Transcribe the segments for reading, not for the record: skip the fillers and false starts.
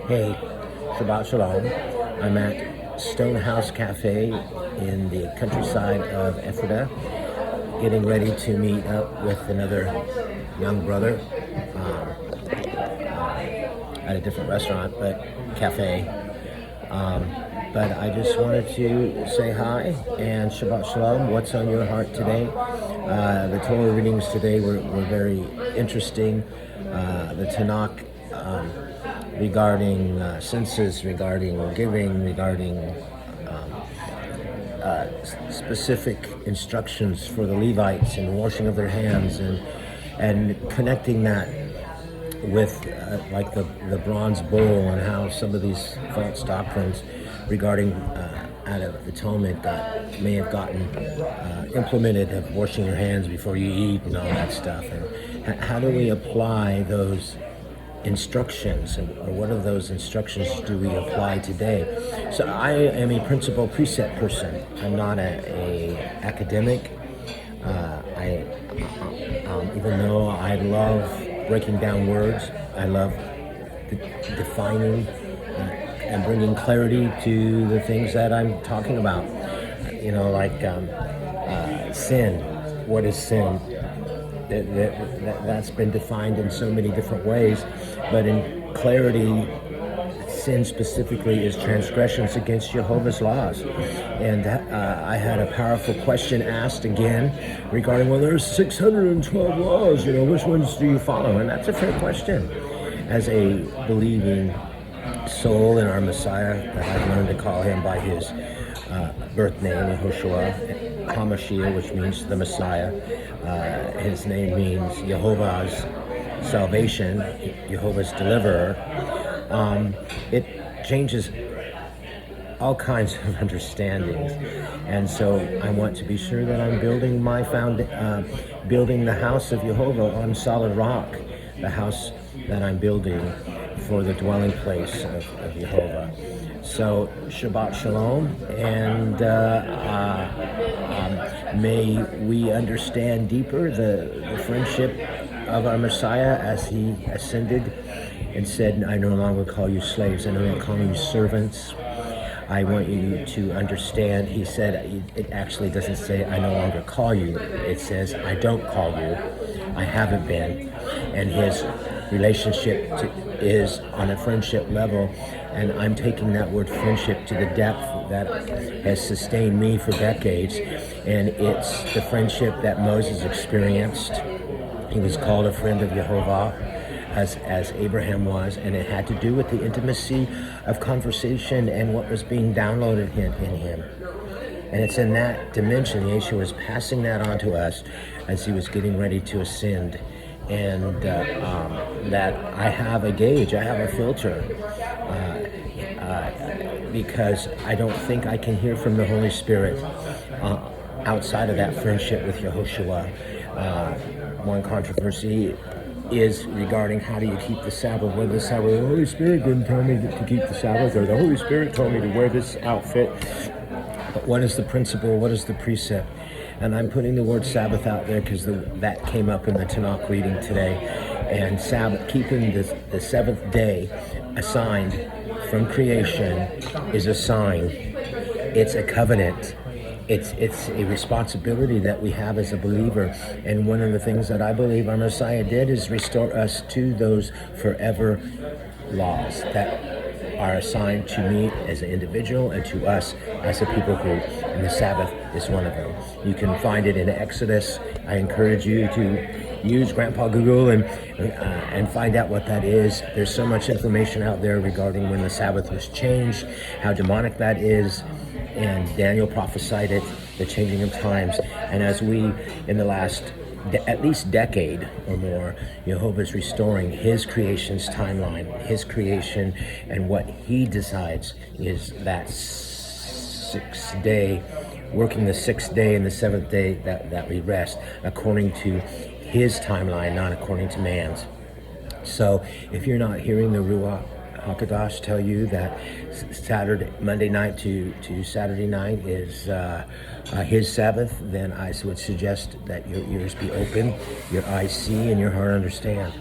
Hey, Shabbat Shalom. I'm at Stonehouse Cafe in the countryside of Ephrata, getting ready to meet up with another young brother at a different restaurant, but cafe. But I just wanted to say hi and Shabbat Shalom. What's on your heart today? The Torah readings today were very interesting. The Tanakh regarding census, regarding giving, regarding specific instructions for the Levites and washing of their hands, and connecting that with like the bronze bull and how some of these false doctrines regarding out of atonement that may have gotten implemented, of washing your hands before you eat and all that stuff, and how do we apply those instructions, or what of those instructions do we apply today? So I am a principle precept person. I'm not a academic. Even though I love breaking down words, I love defining and bringing clarity to the things that I'm talking about. You know, like sin. What is sin? That's been defined in so many different ways, but in clarity, sin specifically is transgressions against Jehovah's laws. And I had a powerful question asked again regarding, well, there's 612 laws, which ones do you follow? And that's a fair question. As a believing soul in our Messiah, that I've learned to call him by his birth name, Yehoshua, HaMashiach, which means the Messiah. His name means Jehovah's salvation, Jehovah's deliverer. It changes all kinds of understandings, and so I want to be sure that I'm building building the house of Jehovah on solid rock, the house that I'm building for the dwelling place of Jehovah. So Shabbat Shalom, and may we understand deeper the friendship of our Messiah as he ascended and said, I no longer call you slaves, I no longer call you servants. I want you to understand, he said, it actually doesn't say I no longer call you, it says I don't call you, I haven't been. And his relationship is on a friendship level, and I'm taking that word friendship to the depth that has sustained me for decades, and it's the friendship that Moses experienced. He was called a friend of Jehovah, as Abraham was, and it had to do with the intimacy of conversation and what was being downloaded in him. And it's in that dimension Yeshua was passing that on to us as he was getting ready to ascend. And that I have a gauge, I have a filter, because I don't think I can hear from the Holy Spirit outside of that friendship with Yehoshua. One controversy is regarding how do you keep the Sabbath. Well, the Sabbath, the Holy Spirit didn't tell me to keep the Sabbath, or the Holy Spirit told me to wear this outfit. But what is the principle? What is the precept? And I'm putting the word Sabbath out there because that came up in the Tanakh reading today. And Sabbath, keeping the seventh day assigned from creation, is a sign. It's a covenant. It's a responsibility that we have as a believer. And one of the things that I believe our Messiah did is restore us to those forever laws that are assigned to me as an individual and to us as a people group. And the Sabbath is one of them. You can find it in Exodus. I encourage you to use Grandpa Google and find out what that is. There's so much information out there regarding when the Sabbath was changed, how demonic that is. And Daniel prophesied it, the changing of times. And as we, in the last at least decade or more, Jehovah's restoring his creation's timeline, his creation, and what he decides is that sixth day, working the sixth day and the seventh day that we rest, according to his timeline, not according to man's. So if you're not hearing the Ruach HaKodesh tell you that Monday night to Saturday night is his Sabbath, then I would suggest that your ears be open, your eyes see, and your heart understand.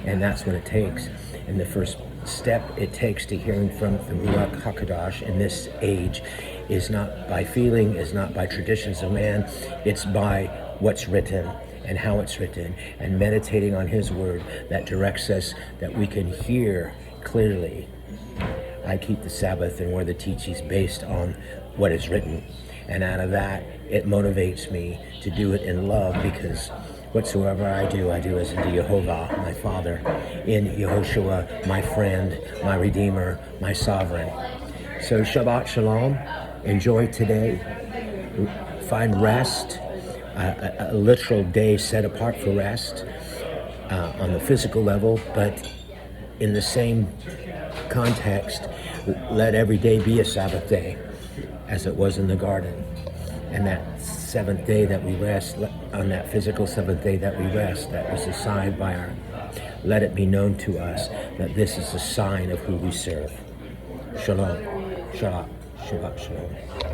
And that's what it takes. And the first step it takes to hearing from the Ruach HaKodesh in this age is not by feeling, is not by traditions of man, it's by what's written and how it's written, and meditating on his word that directs us, that we can hear clearly. I keep the Sabbath and wear the teachings based on what is written. And out of that, it motivates me to do it in love, because whatsoever I do as unto Jehovah, my Father, in Yehoshua, my friend, my Redeemer, my Sovereign. So Shabbat Shalom. Enjoy today. Find rest, a literal day set apart for rest on the physical level, but in the same context, let every day be a Sabbath day, as it was in the garden. And that seventh day that we rest, on that physical seventh day that we rest, that was a sign by our, let it be known to us that this is a sign of who we serve. Shalom. Shabbat. Shabbat Shalom.